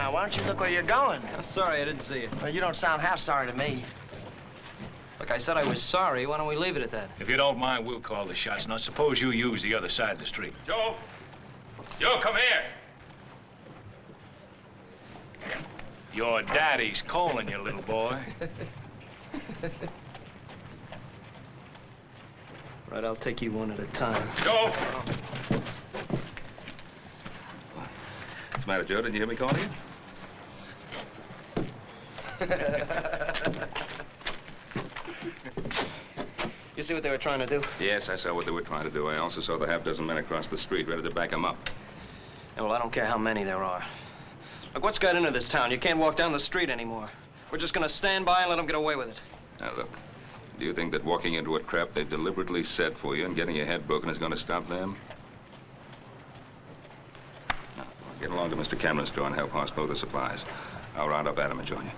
now. Why don't you look where you're going? I'm sorry I didn't see you. Well, you don't sound half sorry to me. Look, I said I was sorry. Why don't we leave it at that? If you don't mind, we'll call the shots. Now, suppose you use the other side of the street. Joe! Joe, come here! Your daddy's calling you, little boy. Right, I'll take you one at a time. Joe! What's the matter, Joe? Didn't you hear me calling you? You see what they were trying to do? Yes, I saw what they were trying to do. I also saw the half-dozen men across the street ready to back them up. Yeah, well, I don't care how many there are. Look, what's got into this town? You can't walk down the street anymore. We're just gonna stand by and let them get away with it. Now, look, do you think that walking into a trap they deliberately set for you and getting your head broken is going to stop them? Now, get along to Mr. Cameron's store and help Hoss load the supplies. I'll round up Adam and join you.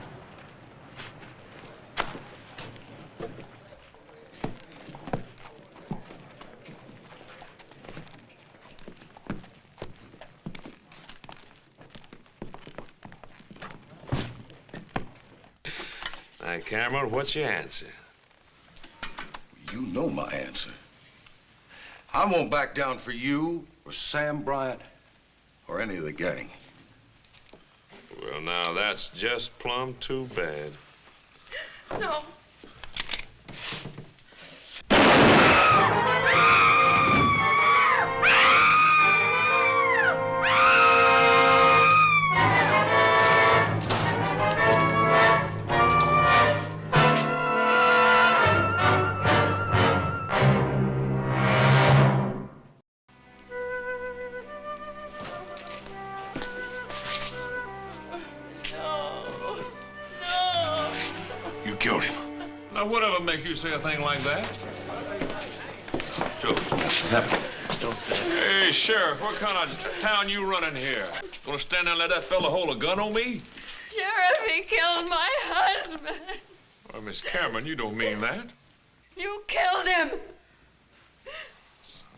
Hi, Cameron, what's your answer? You know my answer. I won't back down for you or Sam Bryant or any of the gang. Well, now, that's just plumb too bad. No. Killed him. Now, whatever make you say a thing like that? Joe, what's happening? Hey, Sheriff, what kind of town you running here? Gonna stand there and let that fella hold a gun on me? Sheriff, he killed my husband. Well, Miss Cameron, you don't mean that. You killed him.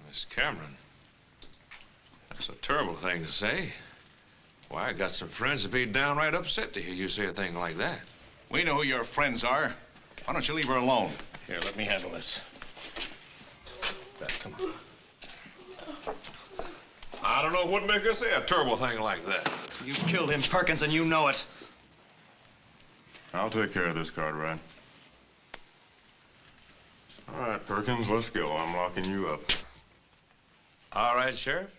Miss Cameron, that's a terrible thing to say. Why, I got some friends that'd be downright upset to hear you say a thing like that. We know who your friends are. Why don't you leave her alone? Here, let me handle this. Back, come on. I don't know what make her say a terrible thing like that. You killed him, Perkins, and you know it. I'll take care of this, Cartwright. All right, Perkins, let's go. I'm locking you up. All right, Sheriff.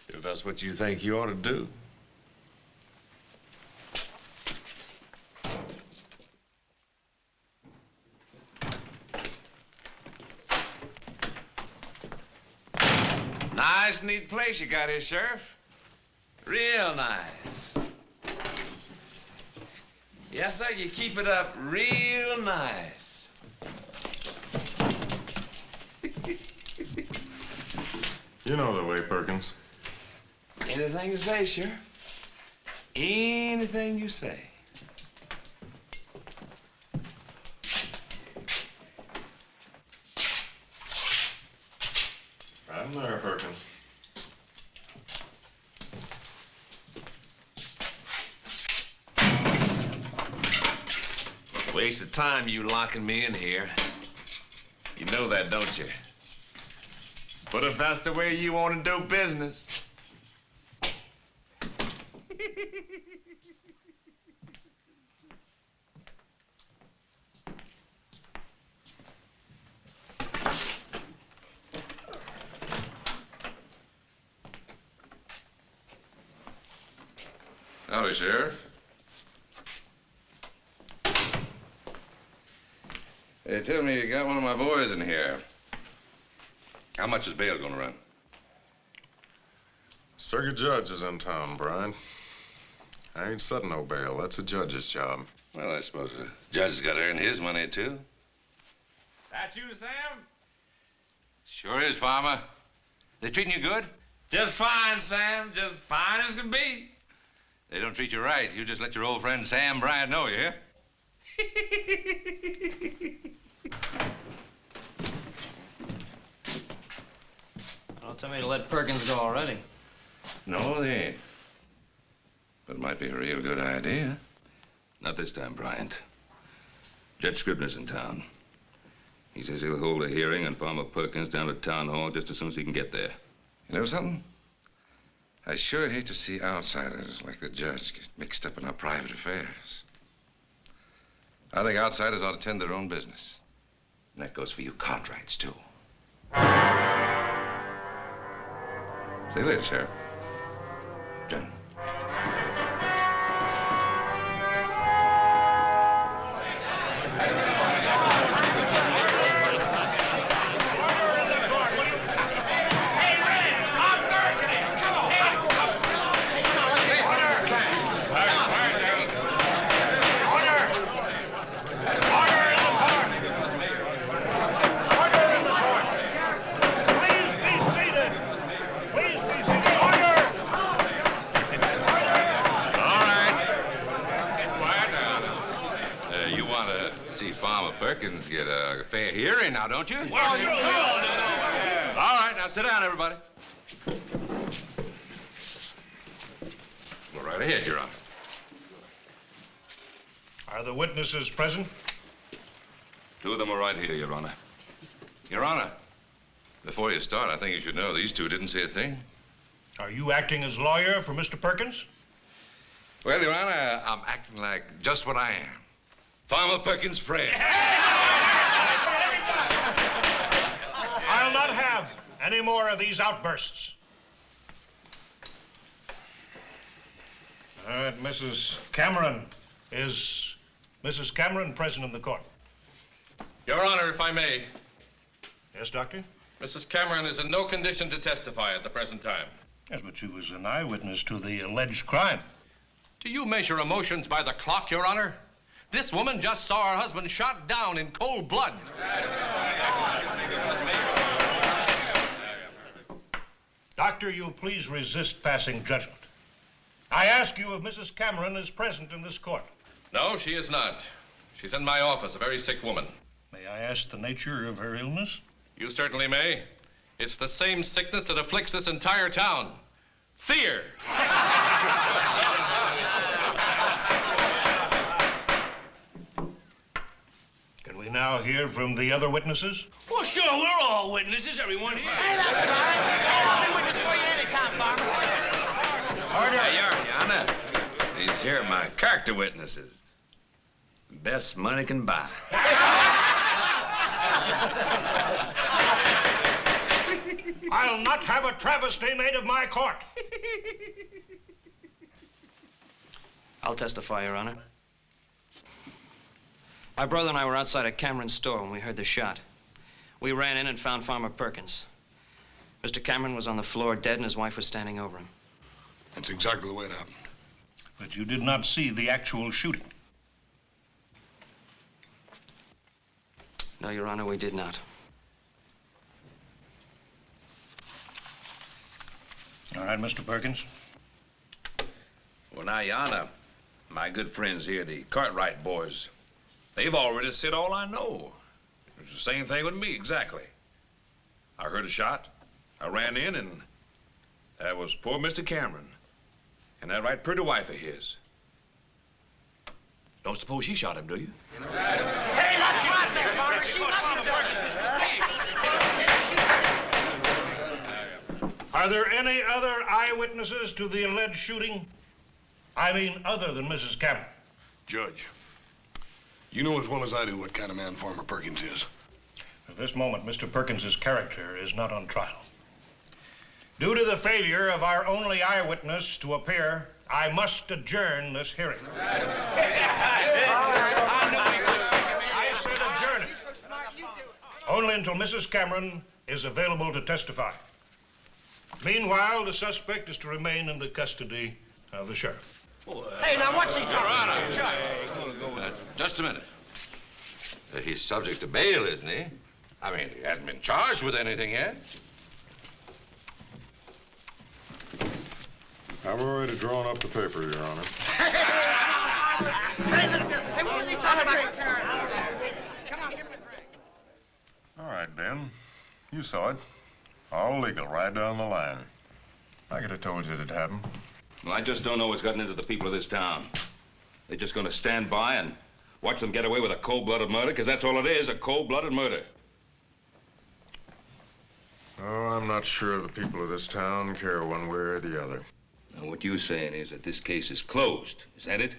If that's what you think you ought to do. Nice, neat place you got here, Sheriff. Real nice. Yes, sir, you keep it up real nice. You know the way, Perkins. Anything you say, Sheriff. Anything you say. I'm there, Perkins. Waste of time you locking me in here. You know that, don't you? But if that's the way you want to do business. Howdy, Sheriff. Hey, tell me, you got one of my boys in here. How much is bail gonna run? Circuit judge is in town, Brian. I ain't setting no bail. That's a judge's job. Well, I suppose the judge has got to earn his money, too. That you, Sam? Sure is, Farmer. They treating you good? Just fine, Sam. Just fine as can be. They don't treat you right. You just let your old friend Sam Bryant know, you hear? Don't tell me to let Perkins go already. No, they ain't. But it might be a real good idea. Not this time, Bryant. Judge Scribner's in town. He says he'll hold a hearing on Farmer Perkins down at Town Hall just as soon as he can get there. You know something? I sure hate to see outsiders like the judge get mixed up in our private affairs. I think outsiders ought to tend their own business. And that goes for you Cartwrights, too. See you later, Sheriff. John. Perkins get a fair hearing now, don't you? Well, sure. All right, now sit down, everybody. Go right ahead, Your Honor. Are the witnesses present? Two of them are right here, Your Honor. Your Honor, before you start, I think you should know these two didn't say a thing. Are you acting as lawyer for Mr. Perkins? Well, Your Honor, I'm acting like just what I am. Farmer Perkins' friend. I'll not have any more of these outbursts. All right, Mrs. Cameron. Is Mrs. Cameron present in the court? Your Honor, if I may. Yes, Doctor? Mrs. Cameron is in no condition to testify at the present time. Yes, but she was an eyewitness to the alleged crime. Do you measure emotions by the clock, Your Honor? This woman just saw her husband shot down in cold blood. Doctor, you'll please resist passing judgment. I ask you if Mrs. Cameron is present in this court. No, she is not. She's in my office, a very sick woman. May I ask the nature of her illness? You certainly may. It's the same sickness that afflicts this entire town. Fear. Can we now hear from the other witnesses? Well, sure, we're all witnesses, everyone here. Hey, that's right. Hey, I'll be witness for you anytime, Farmer. Order. Hey, Your Honor. These here are my character witnesses. Best money can buy. I'll not have a travesty made of my court. I'll testify, Your Honor. My brother and I were outside a Cameron store when we heard the shot. We ran in and found Farmer Perkins. Mr. Cameron was on the floor dead and his wife was standing over him. That's exactly the way it happened. But you did not see the actual shooting. No, Your Honor, we did not. All right, Mr. Perkins. Well, now, Your Honor, my good friends here, the Cartwright boys, they've already said all I know. It's the same thing with me, exactly. I heard a shot. I ran in, and that was poor Mr. Cameron. And that right pretty wife of his. Don't suppose she shot him, do you? Hey, that's right there, Farmer. She must have done it. Are there any other eyewitnesses to the alleged shooting? I mean, other than Mrs. Cameron. Judge, you know as well as I do what kind of man Farmer Perkins is. At this moment, Mr. Perkins's character is not on trial. Due to the failure of our only eyewitness to appear, I must adjourn this hearing. I said adjourn it. Only until Mrs. Cameron is available to testify. Meanwhile, the suspect is to remain in the custody of the sheriff. Hey, now what's he talking about? Just a minute. He's subject to bail, isn't he? I mean, he hasn't been charged with anything yet. I've already drawn up the paper, Your Honor. Hey, listen. Hey, what was he talking about? Come on, give me the drink. All right, Ben. You saw it. All legal, right down the line. I could have told you it'd happen. Well, I just don't know what's gotten into the people of this town. They're just going to stand by and watch them get away with a cold-blooded murder, because that's all it is, a cold-blooded murder. Oh, I'm not sure the people of this town care one way or the other. Now, what you're saying is that this case is closed. Is that it?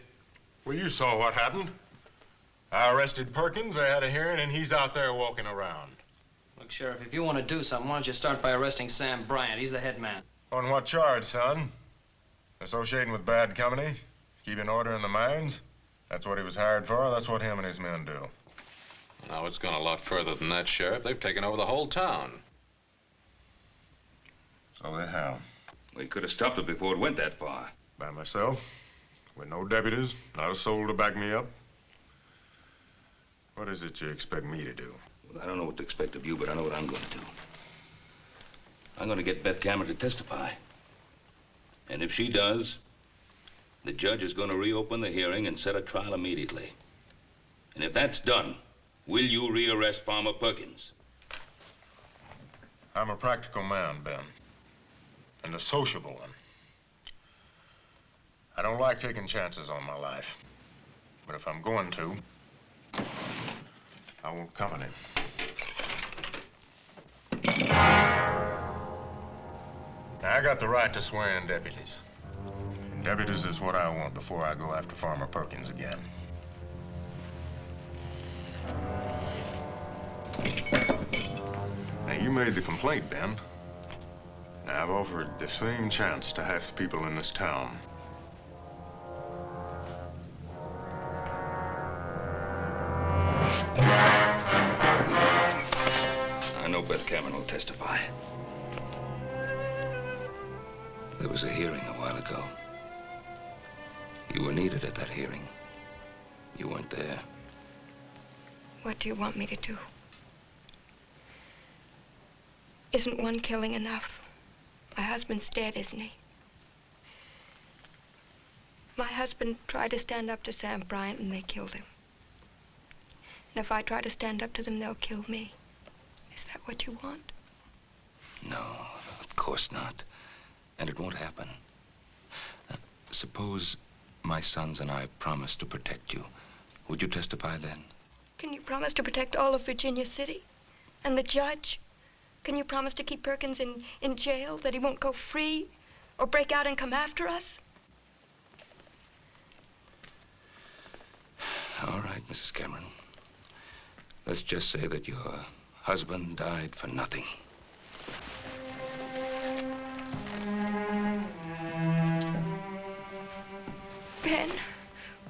Well, you saw what happened. I arrested Perkins, I had a hearing, and he's out there walking around. Look, Sheriff, if you want to do something, why don't you start by arresting Sam Bryant? He's the head man. On what charge, son? Associating with bad company? Keeping order in the mines? That's what he was hired for. That's what him and his men do. No, it's gone a lot further than that, Sheriff. They've taken over the whole town. So they have. We could have stopped it before it went that far. By myself, with no deputies, not a soul to back me up. What is it you expect me to do? Well, I don't know what to expect of you, but I know what I'm going to do. I'm going to get Beth Cameron to testify. And if she does, the judge is going to reopen the hearing and set a trial immediately. And if that's done, will you rearrest Farmer Perkins? I'm a practical man, Ben. And a sociable one. I don't like taking chances on my life. But if I'm going to, I want company. Now, I got the right to swear in deputies. And deputies is what I want before I go after Farmer Perkins again. Now, you made the complaint, Ben. Now, I've offered the same chance to half the people in this town. I know Beth Cameron will testify. There was a hearing a while ago. You were needed at that hearing. You weren't there. What do you want me to do? Isn't one killing enough? My husband's dead, isn't he? My husband tried to stand up to Sam Bryant and they killed him. And if I try to stand up to them, they'll kill me. Is that what you want? No, of course not. And it won't happen. Suppose my sons and I promise to protect you. Would you testify then? Can you promise to protect all of Virginia City? And the judge? Can you promise to keep Perkins in jail, that he won't go free or break out and come after us? All right, Mrs. Cameron. Let's just say that your husband died for nothing. Ben,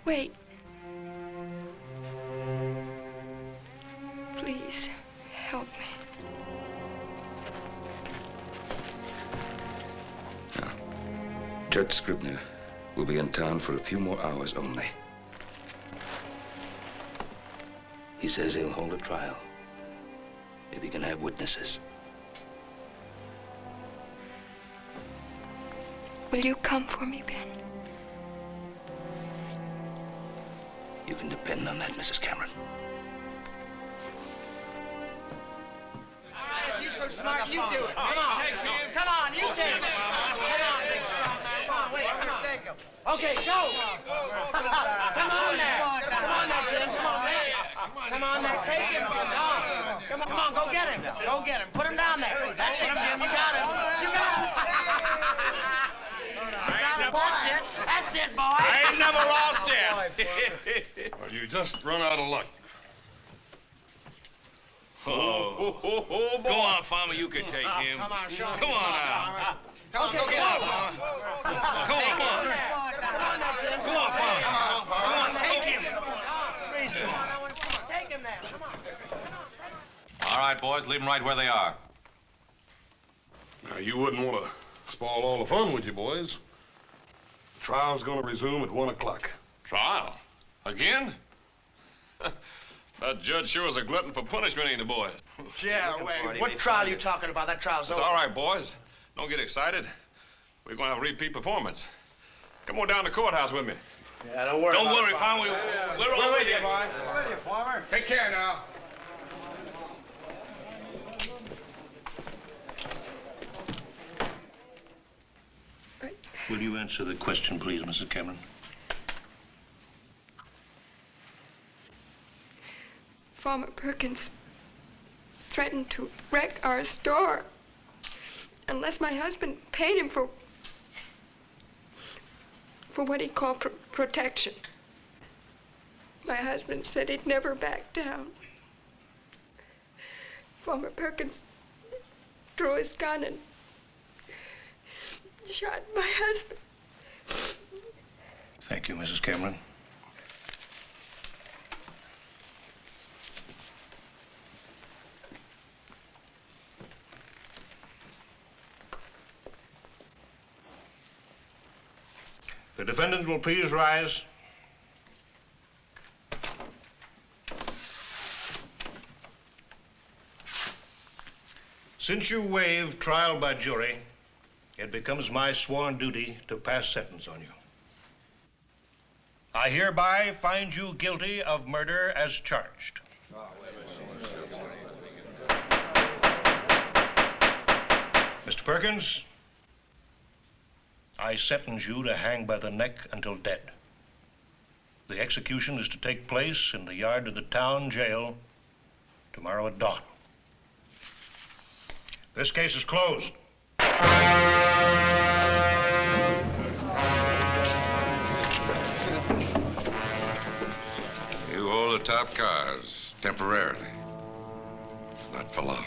wait. Please, help me. Now, Judge Scribner will be in town for a few more hours only. He says he'll hold a trial if he can have witnesses. Will you come for me, Ben? You can depend on that, Mrs. Cameron. You're so smart, you do it. Come on. Come on, you take him. Come on, big strong man. Come on, wait, come on. Take him. Okay, go. Come on there. Come on there, Jim. Come on, man. Come on there, take him. Come on, go get him. Go get him. Put him down there. That's it, Jim. You got him. You got him. That's it, boy. I ain't never lost yet. Well, you just run out of luck. Oh, go on, Farmer, you can take him. Come on, show him. Come on now. Come on, go get him. Come on, Farmer. Come on, Farmer. Come on, take him. Take him there. Come on. All right, boys, leave them right where they are. Now, you wouldn't want to spoil all the fun, would you, boys? The trial's going to resume at 1 o'clock. Trial? Again? That judge sure is a glutton for punishment, ain't he, boy? Yeah, wait. What trial are you talking about? That trial's It's over. all right, boys. Don't get excited. We're going to have a repeat performance. Come on down to the courthouse with me. Yeah, don't worry. Don't worry, Farmer. We're all with you. boy. We're with you, Farmer. Take care now. Will you answer the question, please, Mrs. Cameron? Farmer Perkins threatened to wreck our store unless my husband paid him for what he called protection. My husband said he'd never back down. Farmer Perkins drew his gun and shot my husband. Thank you, Mrs. Cameron. The defendant will please rise. Since you waive trial by jury, it becomes my sworn duty to pass sentence on you. I hereby find you guilty of murder as charged. Mr. Perkins, I sentence you to hang by the neck until dead. The execution is to take place in the yard of the town jail tomorrow at dawn. This case is closed. You hold the top cars, temporarily. Not for long.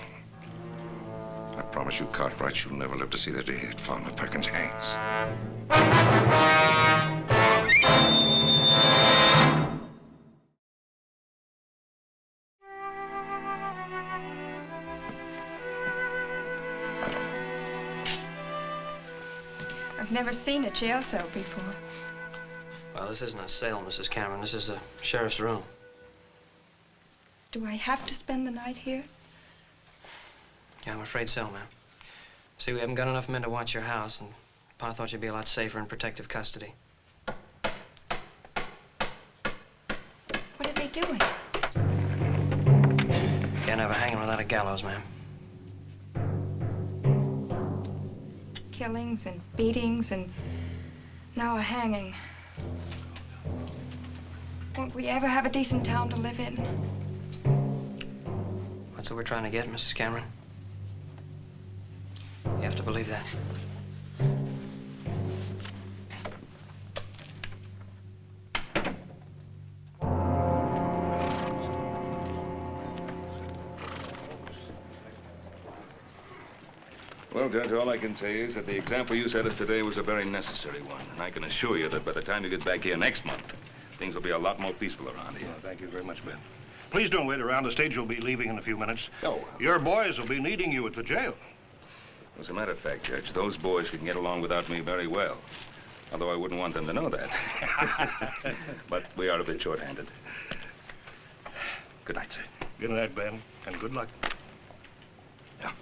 I promise you, Cartwright, you'll never live to see the day that Farmer Perkins hangs. I've never seen a jail cell before. Well, this isn't a cell, Mrs. Cameron. This is the sheriff's room. Do I have to spend the night here? Yeah, I'm afraid so, ma'am. See, we haven't got enough men to watch your house, and Pa thought you'd be a lot safer in protective custody. What are they doing? Can't have a hanging without a gallows, ma'am. Killings and beatings and now a hanging. Won't we ever have a decent town to live in? That's what we're trying to get, Mrs. Cameron. You have to believe that. Well, Judge, all I can say is that the example you set us today was a very necessary one. And I can assure you that by the time you get back here next month, things will be a lot more peaceful around here. Oh, thank you very much, Ben. Please don't wait around. The stage will be leaving in a few minutes. Oh. Your boys will be needing you at the jail. As a matter of fact, Judge, those boys can get along without me very well. Although I wouldn't want them to know that. But we are a bit short-handed. Good night, sir. Good night, Ben, and good luck. Yeah.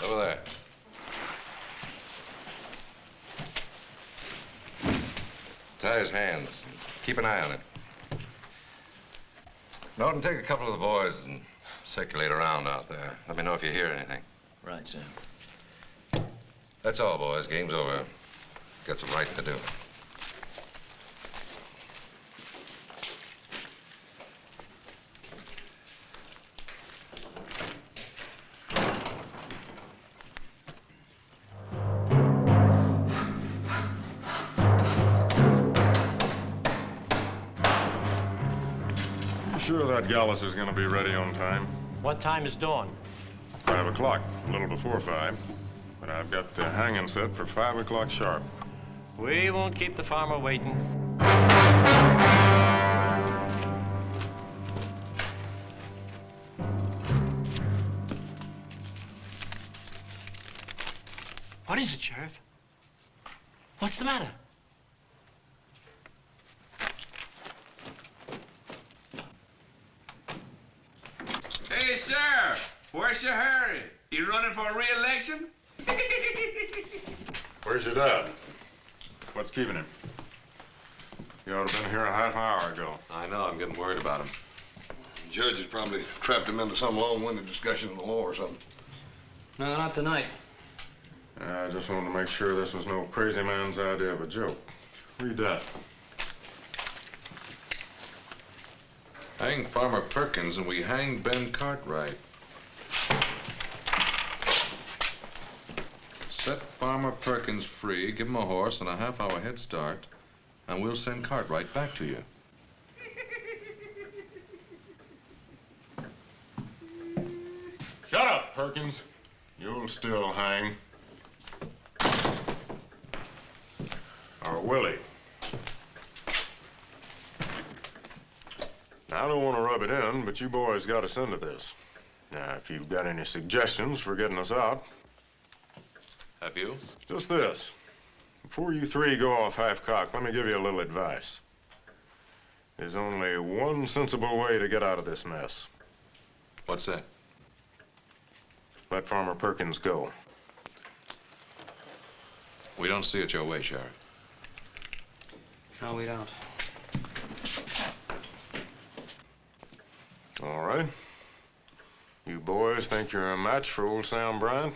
Over there. Tie his hands. Keep an eye on it. Norton, take a couple of the boys and circulate around out there. Let me know if you hear anything. Right, Sam. That's all, boys. Game's over. Got some writing to do. sure that Gallus is going to be ready on time? What time is dawn? 5 o'clock, a little before 5. But I've got the hanging set for 5 o'clock sharp. We won't keep the farmer waiting. What is it, Sheriff? What's the matter? Hey, Sheriff, where's your hurry? You running for re-election? Where's your dad? What's keeping him? He ought to have been here a half hour ago. I know, I'm getting worried about him. The judge has probably trapped him into some long-winded discussion of the law or something. No, not tonight. I just wanted to make sure this was no crazy man's idea of a joke. Read that. Hang Farmer Perkins and we hang Ben Cartwright. Set Farmer Perkins free, give him a horse and a half-hour head start, and we'll send Cartwright back to you. Shut up, Perkins. You'll still hang. Or will he? Now, I don't want to rub it in, but you boys got us into this. Now, if you've got any suggestions for getting us out. Have you? Just this. Before you three go off half-cocked, let me give you a little advice. There's only one sensible way to get out of this mess. What's that? Let Farmer Perkins go. We don't see it your way, Sheriff. No, we don't. All right. You boys think you're a match for old Sam Bryant?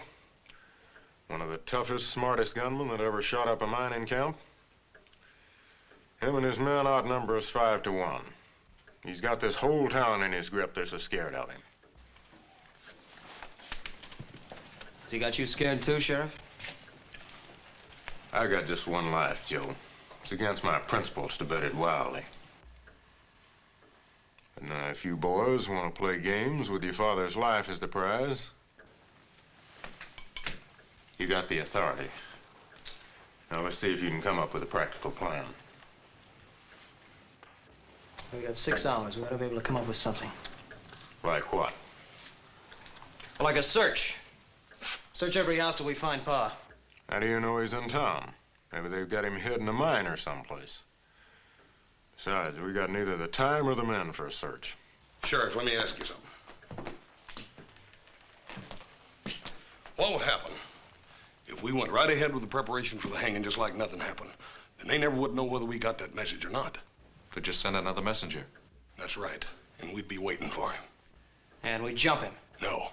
One of the toughest, smartest gunmen that ever shot up a mining camp? Him and his men outnumber us 5 to 1. He's got this whole town in his grip. They're so scared of him. Has he got you scared too, Sheriff? I got just one life, Joe. It's against my principles to bet it wildly. But now, if you boys want to play games with your father's life as the prize, you got the authority. Now, let's see if you can come up with a practical plan. We got 6 hours. We ought to be able to come up with something. Like what? Like a search. Search every house till we find Pa. How do you know he's in town? Maybe they've got him hid in a mine or someplace. Besides, we got neither the time or the men for a search. Sheriff, let me ask you something. What would happen if we went right ahead with the preparation for the hanging just like nothing happened? Then they never would know whether we got that message or not. Could just send another messenger. That's right. And we'd be waiting for him. And we jump him. No.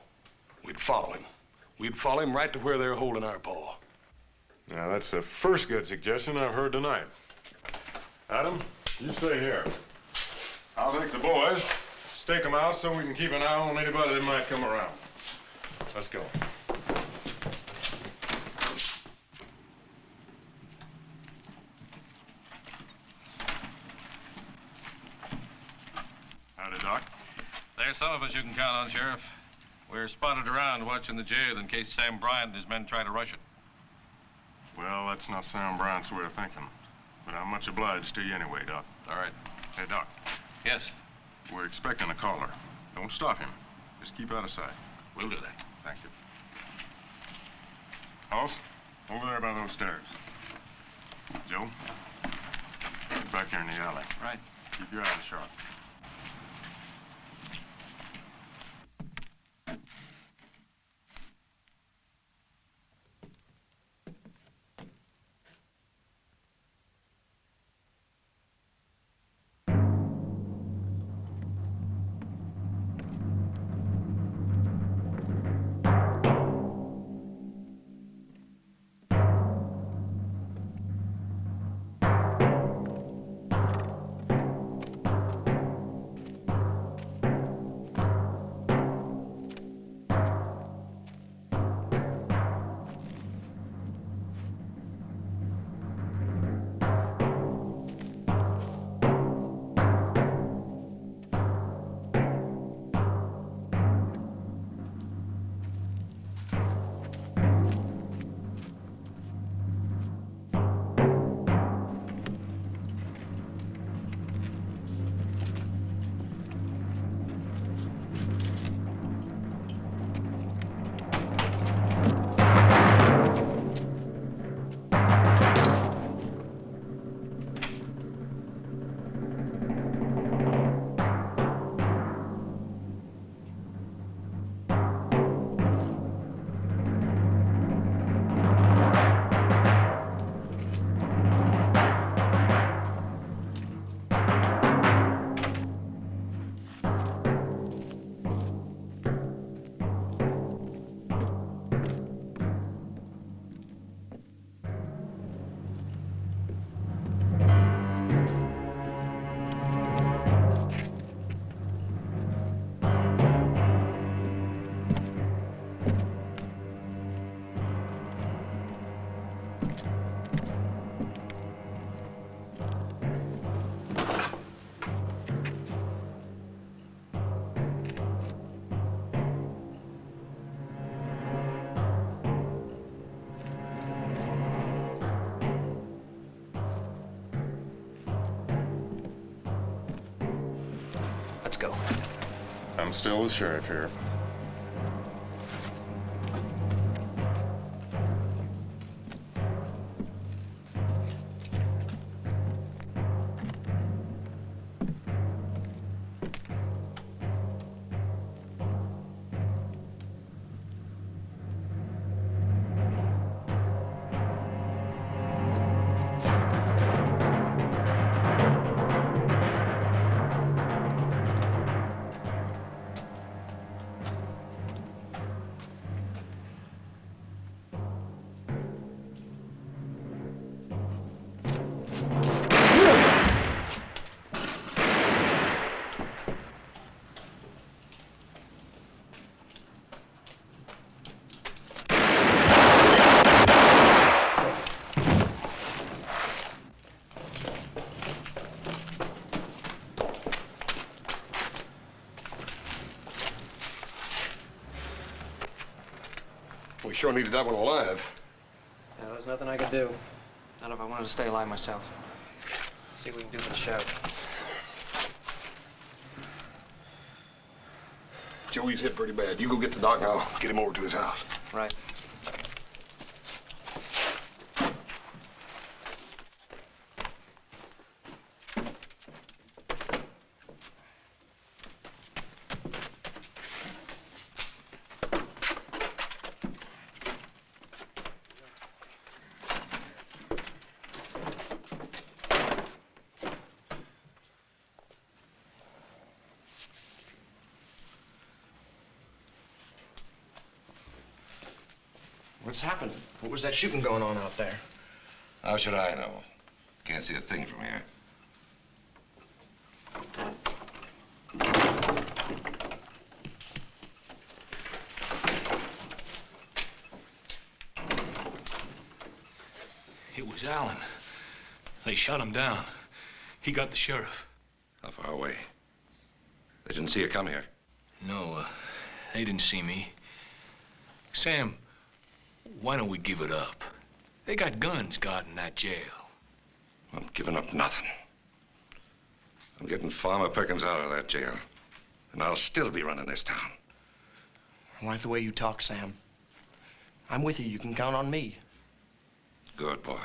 We'd follow him. We'd follow him right to where they're holding our paw. Now, that's the first good suggestion I've heard tonight. Adam, you stay here. I'll take the boys, stake them out so we can keep an eye on anybody that might come around. Let's go. Howdy, Doc. There's some of us you can count on, Sheriff. We're spotted around watching the jail in case Sam Bryant and his men try to rush it. Well, that's not Sam Bryant's way of thinking. But I'm much obliged to you anyway, Doc. All right. Hey, Doc. Yes, We're expecting a caller. Don't stop him. Just keep out of sight. we'll do that. Thank you. Hoss, over there by those stairs. Joe, get back here in the alley. Right. Keep your eyes sharp. Let's go. I'm still the sheriff here. We sure needed that one alive. Yeah, there was nothing I could do. Not if I wanted to stay alive myself. See what we can do for the sheriff. Joey's hit pretty bad. You go get the doc and I'll get him over to his house. Right. What's happened? What was that shooting going on out there? How should I know? Can't see a thing from here. It was Allen. They shot him down. He got the sheriff. How far away? They didn't see you come here. No, they didn't see me. Sam, why don't we give it up? They got guns guarding that jail. I'm giving up nothing. I'm getting Farmer Perkins out of that jail. And I'll still be running this town. I like the way you talk, Sam. I'm with you. You can count on me. Good boy.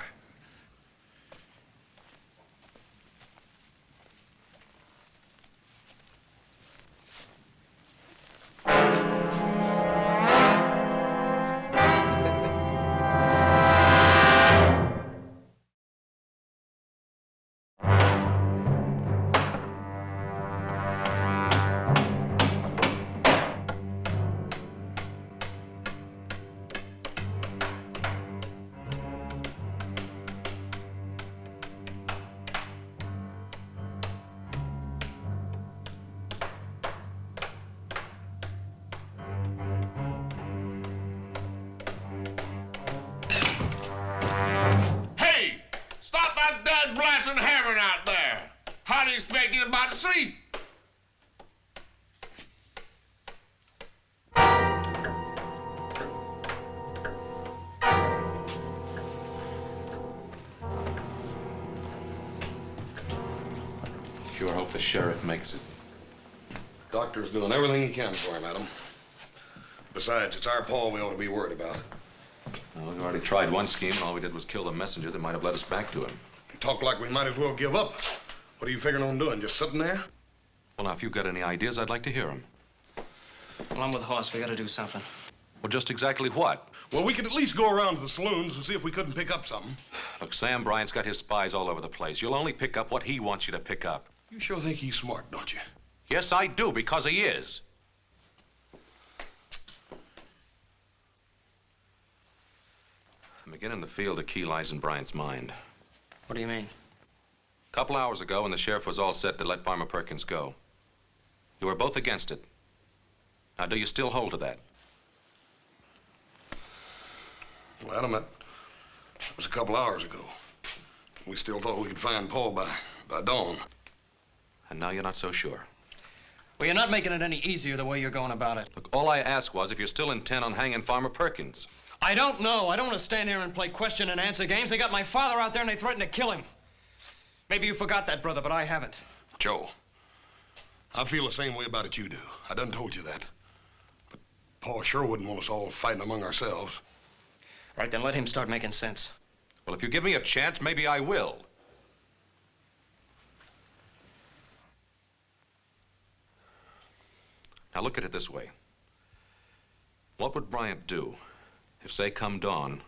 How do you expect you about to sleep? Sure hope the sheriff makes it. Doctor's doing everything he can for him, Adam. Besides, it's our Paul we ought to be worried about. Well, we already tried one scheme, and all we did was kill the messenger that might have led us back to him. You talk like we might as well give up. What are you figuring on doing? Just sitting there? Well, now, if you've got any ideas, I'd like to hear them. Well, I'm with Hoss. We gotta do something. Well, just exactly what? Well, we could at least go around to the saloons and see if we couldn't pick up something. Look, Sam Bryant's got his spies all over the place. You'll only pick up what he wants you to pick up. You sure think he's smart, don't you? Yes, I do, because he is. I'm beginning to feel the key lies in Bryant's mind. What do you mean? A couple hours ago, when the sheriff was all set to let Farmer Perkins go, you were both against it. Now, do you still hold to that? Well, Adam, that was a couple hours ago. We still thought we could find Paul by dawn. And now you're not so sure. Well, you're not making it any easier the way you're going about it. Look, all I asked was if you're still intent on hanging Farmer Perkins. I don't know. I don't want to stand here and play question and answer games. They got my father out there and they threatened to kill him. Maybe you forgot that, brother, but I haven't. Joe, I feel the same way about it you do. I done told you that. But Pa sure wouldn't want us all fighting among ourselves. Right, then let him start making sense. Well, if you give me a chance, maybe I will. Now look at it this way. What would Bryant do if, say, come dawn,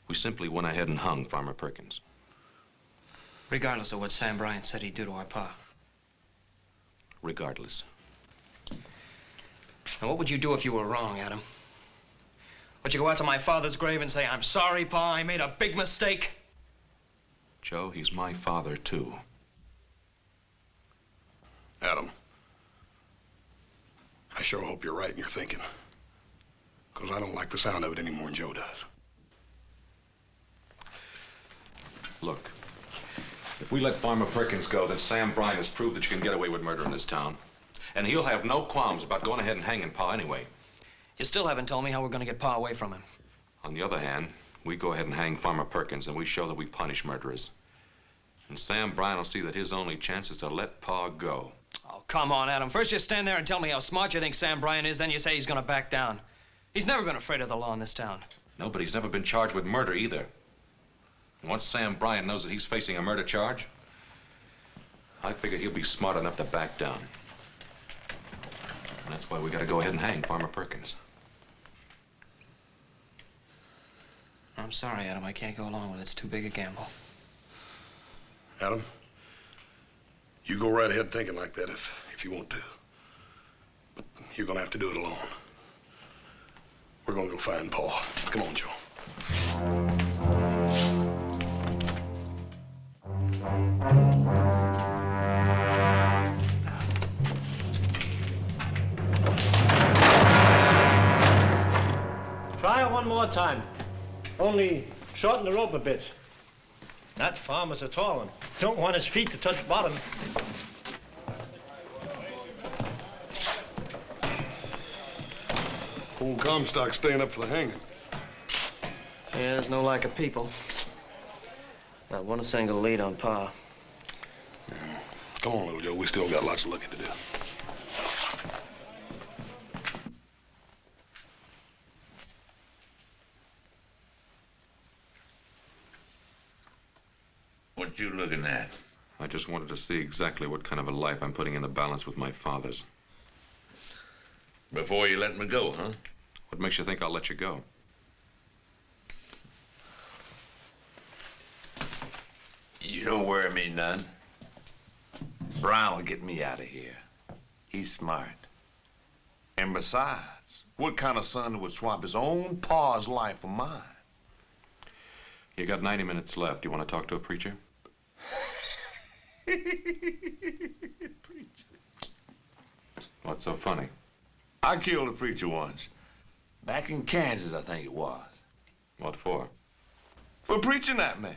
we simply went ahead and hung Farmer Perkins? Regardless of what Sam Bryant said he'd do to our pa. Regardless. Now, what would you do if you were wrong, Adam? Would you go out to my father's grave and say, "I'm sorry, Pa, I made a big mistake"? Joe, he's my father, too. Adam, I sure hope you're right in your thinking. Because I don't like the sound of it any more than Joe does. Look, if we let Farmer Perkins go, then Sam Bryant has proved that you can get away with murder in this town. And he'll have no qualms about going ahead and hanging Pa anyway. You still haven't told me how we're going to get Pa away from him. On the other hand, we go ahead and hang Farmer Perkins, and we show that we punish murderers. And Sam Bryant will see that his only chance is to let Pa go. Oh, come on, Adam. First you stand there and tell me how smart you think Sam Bryant is, then you say he's going to back down. He's never been afraid of the law in this town. No, but he's never been charged with murder either. And once Sam Bryant knows that he's facing a murder charge, I figure he'll be smart enough to back down. And that's why we got to go ahead and hang Farmer Perkins. I'm sorry, Adam. I can't go along with it. It's too big a gamble. Adam, you go right ahead thinking like that if you want to. But you're going to have to do it alone. We're going to go find Pa. Come on, Joe. Try it one more time. Only shorten the rope a bit. That farmer's a tall one. Don't want his feet to touch bottom. Old Comstock's staying up for the hanging. Yeah, there's no lack of people. Not one single lead on Pa. Yeah. Come on, little Joe. We still got lots of looking to do. What you looking at? I just wanted to see exactly what kind of a life I'm putting in the balance with my father's. Before you let me go, huh? What makes you think I'll let you go? You don't worry me none. Brown will get me out of here. He's smart. And besides, what kind of son would swap his own pa's life for mine? You got 90 minutes left. You want to talk to a preacher? What's so funny? I killed a preacher once. Back in Kansas, I think it was. What for? For preaching at me.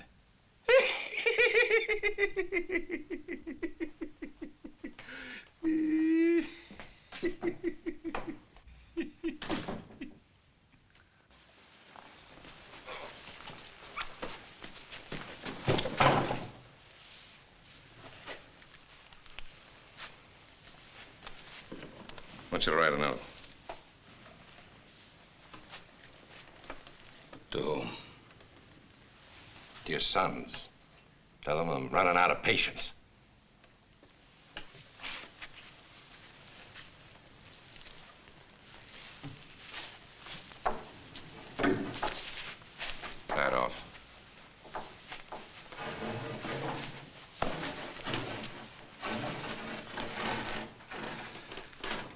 Want you to write a note. To whom? To your sons. Tell them I'm running out of patience. That off.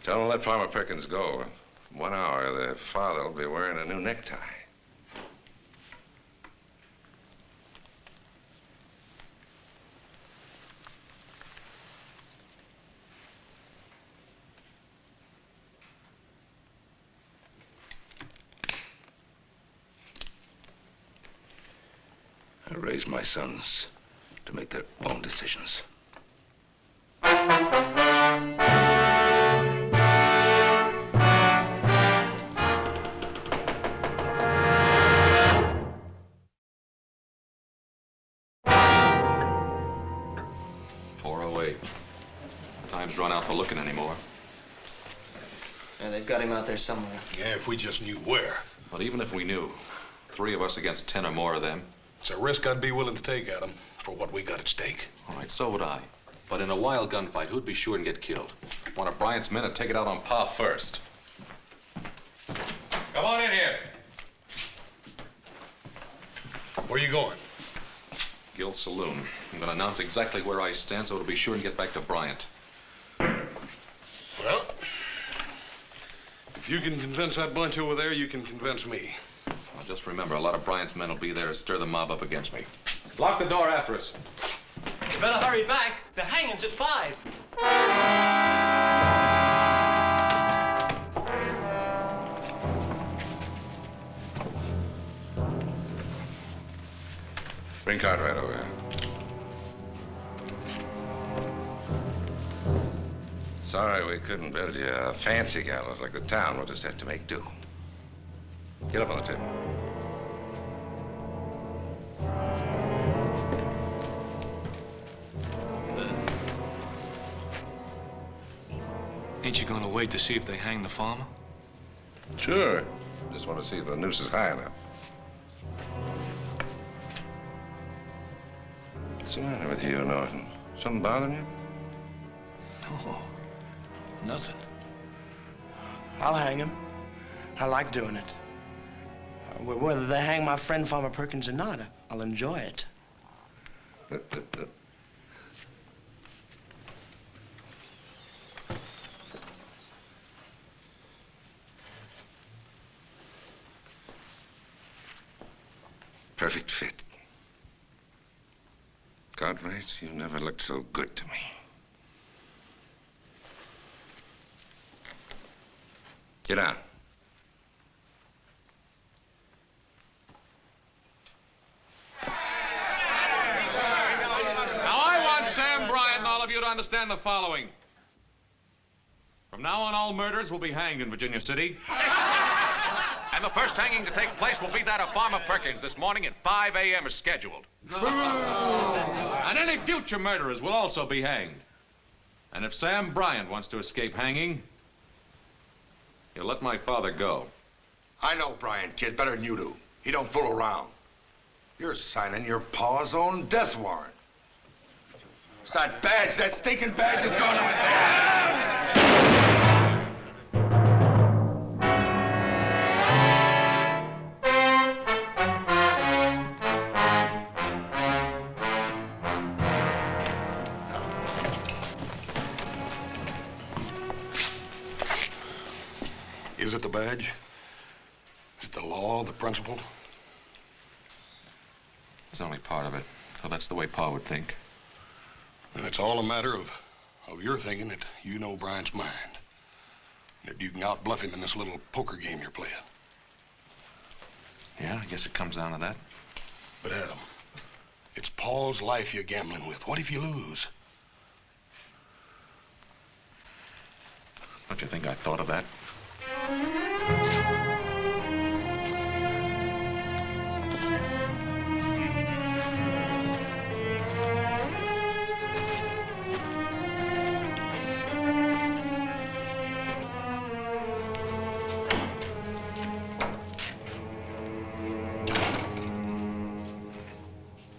Tell them to let Farmer Perkins go. In 1 hour, their father will be wearing a new necktie. I raised my sons to make their own decisions. time's run out for looking anymore. Yeah, they've got him out there somewhere. Yeah, if we just knew where. But even if we knew, 3 of us against 10 or more of them. It's a risk I'd be willing to take, Adam, for what we got at stake. All right, so would I. But in a wild gunfight, who'd be sure and get killed? One of Bryant's men would take it out on Pa first. Come on in here. Where you going? Guild Saloon. I'm going to announce exactly where I stand so it'll be sure and get back to Bryant. Well, if you can convince that bunch over there, you can convince me. Well, just remember, a lot of Bryant's men will be there to stir the mob up against me. Lock the door after us. You better hurry back. The hanging's at 5. Bring Cartwright over here. Sorry we couldn't build you a fancy gallows like the town. We'll just have to make do. Get up on the table. Ain't you gonna wait to see if they hang the farmer? Sure. Just want to see if the noose is high enough. What's the matter with you, Norton? Something bothering you? No, nothing. I'll hang him. I like doing it. Whether they hang my friend Farmer Perkins or not, I'll enjoy it. Perfect fit. Cartwright, you never looked so good to me. Get down. Now, I want Sam Bryant and all of you to understand the following. From now on, all murders will be hanged in Virginia City. And the first hanging to take place will be that of Farmer Perkins this morning at 5 a.m. as scheduled. And any future murderers will also be hanged. And if Sam Bryant wants to escape hanging, he'll let my father go. I know Bryant, kid, better than you do. He don't fool around. You're signing your pa's own death warrant. It's that badge, that stinking badge is going over there. Is it the badge? Is it the law, the principle? It's only part of it. So that's the way Pa would think. And it's all a matter of your thinking that you know Bryant's mind. That you can outbluff him in this little poker game you're playing. Yeah, I guess it comes down to that. But Adam, it's Paul's life you're gambling with. What if you lose? Don't you think I thought of that?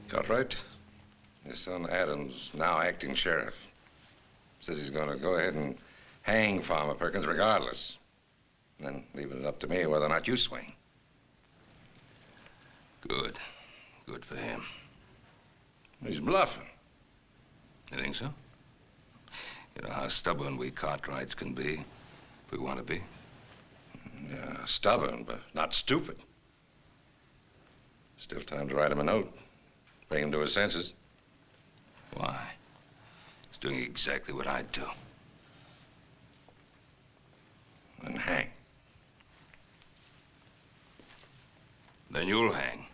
Cartwright, his son Adam's now acting sheriff. Says he's going to go ahead and hang Farmer Perkins regardless. And then leaving it up to me whether or not you swing. Good. Good for him. He's bluffing. You think so? You know how stubborn we Cartwrights can be, if we want to be. Yeah, stubborn, but not stupid. Still time to write him a note. Bring him to his senses. Why? He's doing exactly what I'd do. And hang. Then you'll hang.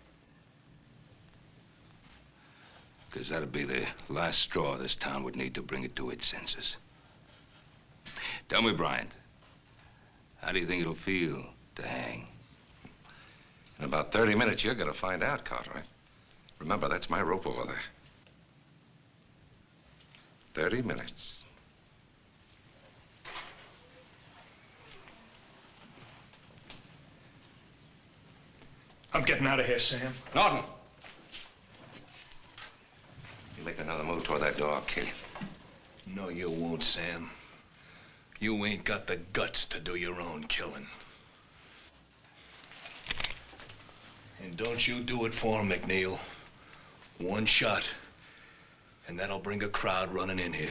Because that'd be the last straw this town would need to bring it to its senses. Tell me, Bryant, how do you think it'll feel to hang? In about 30 minutes, you're going to find out, Cartwright. Remember, that's my rope over there. 30 minutes. I'm getting out of here, Sam. Norton! You make another move toward that door, I'll kill you. No, you won't, Sam. You ain't got the guts to do your own killing. And don't you do it for him, McNeil. One shot, and that'll bring a crowd running in here.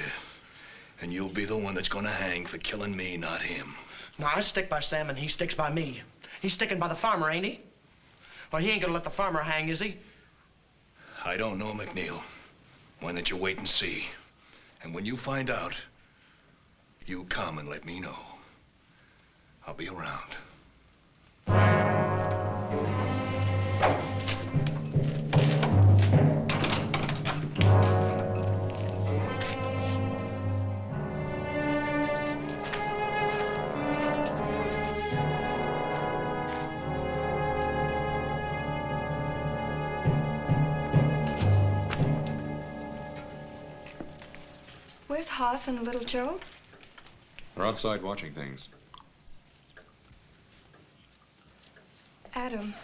And you'll be the one that's gonna hang for killing me, not him. No, I stick by Sam and he sticks by me. He's sticking by the farmer, ain't he? Well, he ain't gonna let the farmer hang, is he? I don't know, McNeil. Why don't you wait and see? And when you find out, you come and let me know. I'll be around. Where's Hoss and Little Joe? We're outside watching things. Adam,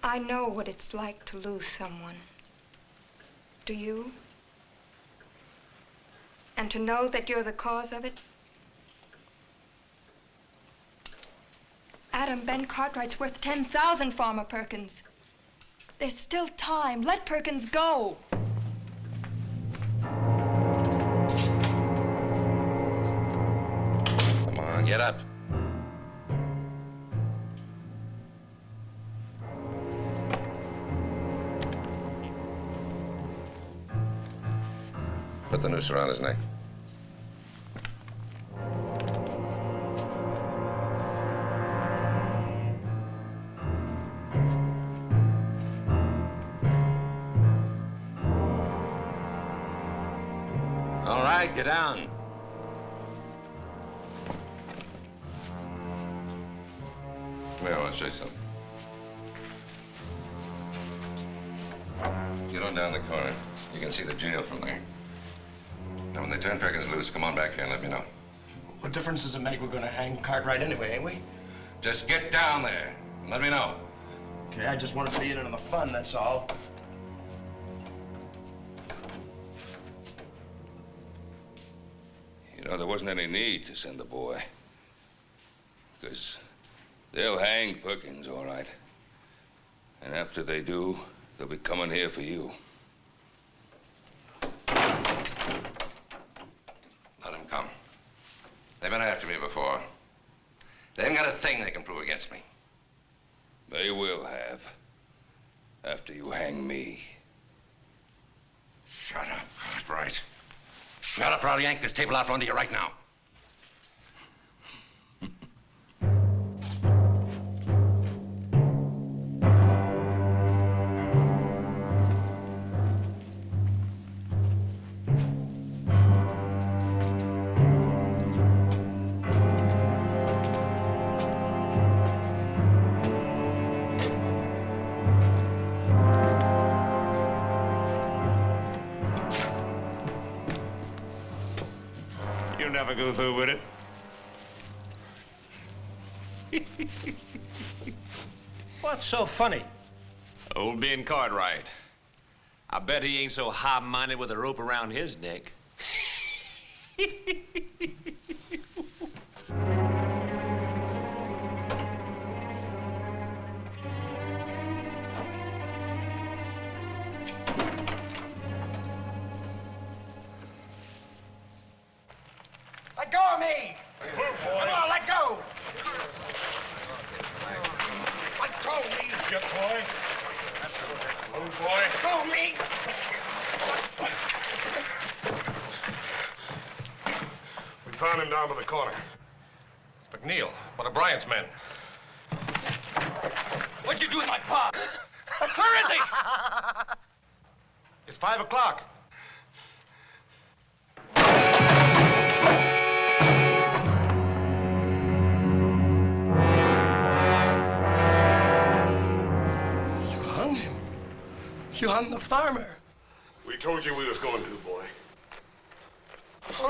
I know what it's like to lose someone. Do you? And to know that you're the cause of it? Adam, Ben Cartwright's worth 10,000, Farmer Perkins. There's still time. Let Perkins go. Come on, get up. Put the noose around his neck. All right, get down. Come here, I want to show you something. Get on down the corner. You can see the jail from there. Now, when they turn Perkins loose, come on back here and let me know. What difference does it make? We're gonna hang Cartwright anyway, ain't we? Just get down there and let me know. Okay, I just want to fit in on the fun, that's all. You know, there wasn't any need to send the boy. Because they'll hang Perkins, all right. And after they do, they'll be coming here for you. Let them come. They've been after me before. They haven't got a thing they can prove against me. They will have. After you hang me. Shut up, Cartwright. Shut up, or I'll yank this table out from under you right now. Never go through with it. What's so funny? Old Ben Cartwright. I bet he ain't so high-minded with a rope around his neck. Let go of me! Come on, let go! Let go of me! Get boy. Move, boy. Let go of me! We found him down by the corner. It's McNeil, one of Bryant's men. What'd you do with my pa? Where is he? It's 5 o'clock. You hung the farmer. We told you we was going to, boy. All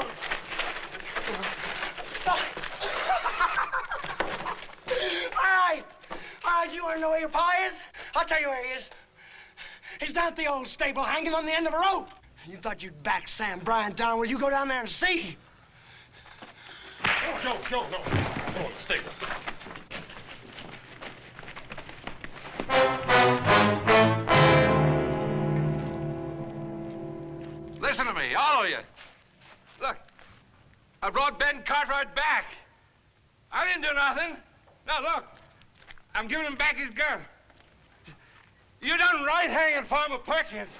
right, you want to know where your pa is? I'll tell you where he is. He's down at the old stable, hanging on the end of a rope. You thought you'd back Sam Bryant down. Well, you go down there and see. Oh, Joe, no. Go on, stay. Listen to me, all of you. Look, I brought Ben Cartwright back. I didn't do nothing. Now, look, I'm giving him back his gun. You done right hanging Farmer Perkins.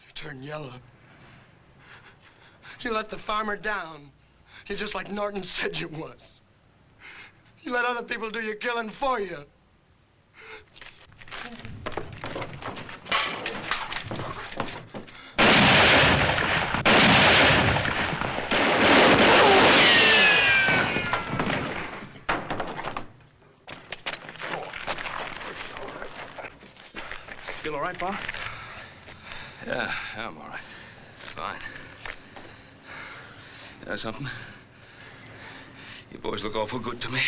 You turned yellow. You let the farmer down. You're just like Norton said you was. You let other people do your killing for you. Feel all right, Pa? Yeah, I'm all right. Fine. You know something? You boys look awful good to me.